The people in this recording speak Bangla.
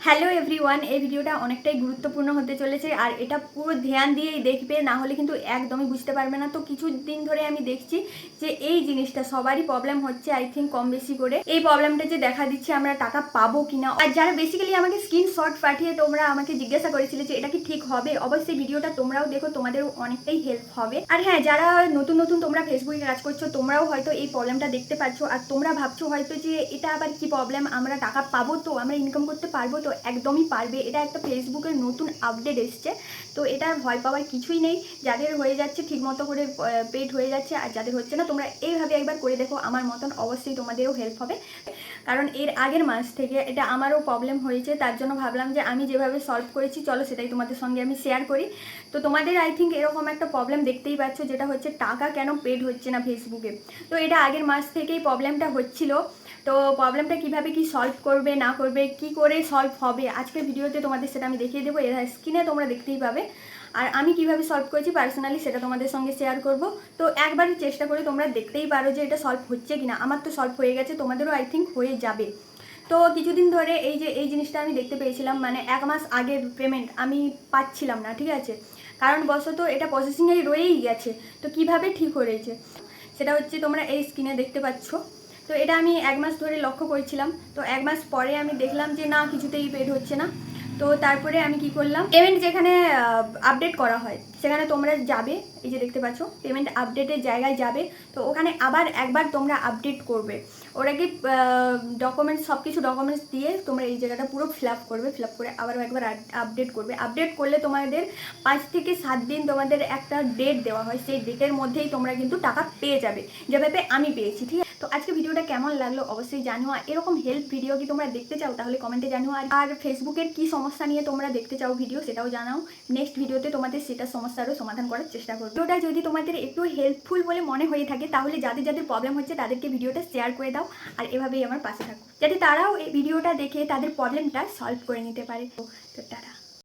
হ্যালো এভরিওয়ান, এই ভিডিওটা অনেকটাই গুরুত্বপূর্ণ হতে চলেছে আর এটা পুরো ধ্যান দিয়েই দেখবে, না হলে কিন্তু একদমই বুঝতে পারবে না। তো কিছুদিন ধরে আমি দেখছি যে এই জিনিসটা সবারই প্রবলেম হচ্ছে, আই থিঙ্ক কম বেশি করে এই প্রবলেমটা যে দেখা দিচ্ছে আমরা টাকা পাবো কিনা। আর যারা বেসিক্যালি আমাকে স্ক্রিনশট পাঠিয়ে তোমরা আমাকে জিজ্ঞাসা করেছিলে যে এটা কি ঠিক হবে, অবশ্যই ভিডিওটা তোমরাও দেখো, তোমাদেরও অনেকটাই হেল্প হবে। আর হ্যাঁ, যারা নতুন নতুন তোমরা ফেসবুকে কাজ করছো, তোমরাও হয়তো এই প্রবলেমটা দেখতে পাচ্ছ আর তোমরা ভাবছো হয়তো যে এটা আবার কি প্রবলেম, আমরা টাকা পাবো তো, আমরা ইনকাম করতে পারবো তো। একদমই পারবে, এটা একটা ফেসবুকের নতুন আপডেট এসছে, তো এটা ভয় পাওয়ার কিছুই নেই। যাদের হয়ে যাচ্ছে ঠিক মতো করে পেড হয়ে যাচ্ছে, আর যাদের হচ্ছে না তোমরা এইভাবে একবার করে দেখো, আমার মতন অবশ্যই তোমাদেরও হেল্প হবে। কারণ এর আগের মাস থেকে এটা আমারও প্রবলেম হয়েছে, তার জন্য ভাবলাম যে আমি যেভাবে সলভ করেছি চলো সেটাই তোমাদের সঙ্গে আমি শেয়ার করি। তো তোমাদের আই থিঙ্ক এরকম একটা প্রবলেম দেখতেই পাচ্ছ, যেটা হচ্ছে টাকা কেন পেড হচ্ছে না ফেসবুকে। তো এটা আগের মাস থেকেই প্রবলেমটা হচ্ছিল। তো প্রবলেমটা কিভাবে কি সলভ করবে না করবে, কি করে সলভ হবে, আজকের ভিডিওতে তোমাদের সেটা আমি দেখিয়ে দেবো। এর স্ক্রিনে তোমরা দেখতেই পাবে। আর আমি কিভাবে সলভ করেছি পার্সোনালি সেটা তোমাদের সঙ্গে শেয়ার করব। তো একবার চেষ্টা করে তোমরা দেখতেই পারো যে এটা সলভ হচ্ছে কিনা। আমার তো সলভ হয়ে গেছে, তোমাদেরও আই থিঙ্ক হয়ে যাবে। তো কিছুদিন ধরে এই জিনিসটা আমি দেখতে পেয়েছিলাম, মানে এক মাস আগের পেমেন্ট আমি পাচ্ছিলাম না, ঠিক আছে। কারণ বশত এটা প্রসেসিংয়েই রয়েই গেছে। তো কিভাবে ঠিক হয়েছে সেটা হচ্ছে তোমরা এই স্ক্রিনে দেখতে পাচ্ছ। তো এটা আমি এক মাস ধরে লক্ষ্য করছিলাম। তো এক মাস পরে আমি দেখলাম যে না, কিছুতেই পেড হচ্ছে না। তো তারপরে আমি কি করলাম, পেমেন্ট যেখানে আপডেট করা হয় সেখানে তোমরা যাবে, এই যে দেখতে পাচ্ছ পেমেন্ট আপডেটের জায়গায় যাবে। তো ওখানে আবার একবার তোমরা আপডেট করবে। ওরা কি ডকুমেন্টস, সব কিছু ডকুমেন্টস দিয়ে তোমরা এই জায়গাটা পুরো ফিল আপ করবে। ফিল আপ করে আবারও একবার আপডেট করবে। আপডেট করলে তোমাদের 5 থেকে 7 দিন তোমাদের একটা ডেট দেওয়া হয়, সেই ডেটের মধ্যেই তোমরা কিন্তু টাকা পেয়ে যাবে, যেভাবে আমি পেয়েছি, ঠিক আছে। তো আজকে ভিডিওটা কেমন লাগলো অবশ্যই জানিও। আর এরকম হেল্প ভিডিও কি তোমরা দেখতে চাও তাহলে কমেন্টে জানিও। আর ফেসবুকের কি সমস্যা নিয়ে তোমরা দেখতে চাও ভিডিও সেটাও জানাও। নেক্সট ভিডিওতে তোমাদের সেটা সমস্যারও সমাধান করার চেষ্টা করবো। ভিডিওটা যদি তোমাদের একটু হেল্পফুল বলে মনে হয়ে থাকে তাহলে যাদের যাদের প্রবলেম হচ্ছে তাদেরকে ভিডিওটা শেয়ার করে দাও। আর এভাবেই আমার পাশে থাকো, যাতে তারাও এই ভিডিওটা দেখে তাদের প্রবলেমটা সলভ করে নিতে পারে। তো টাটা।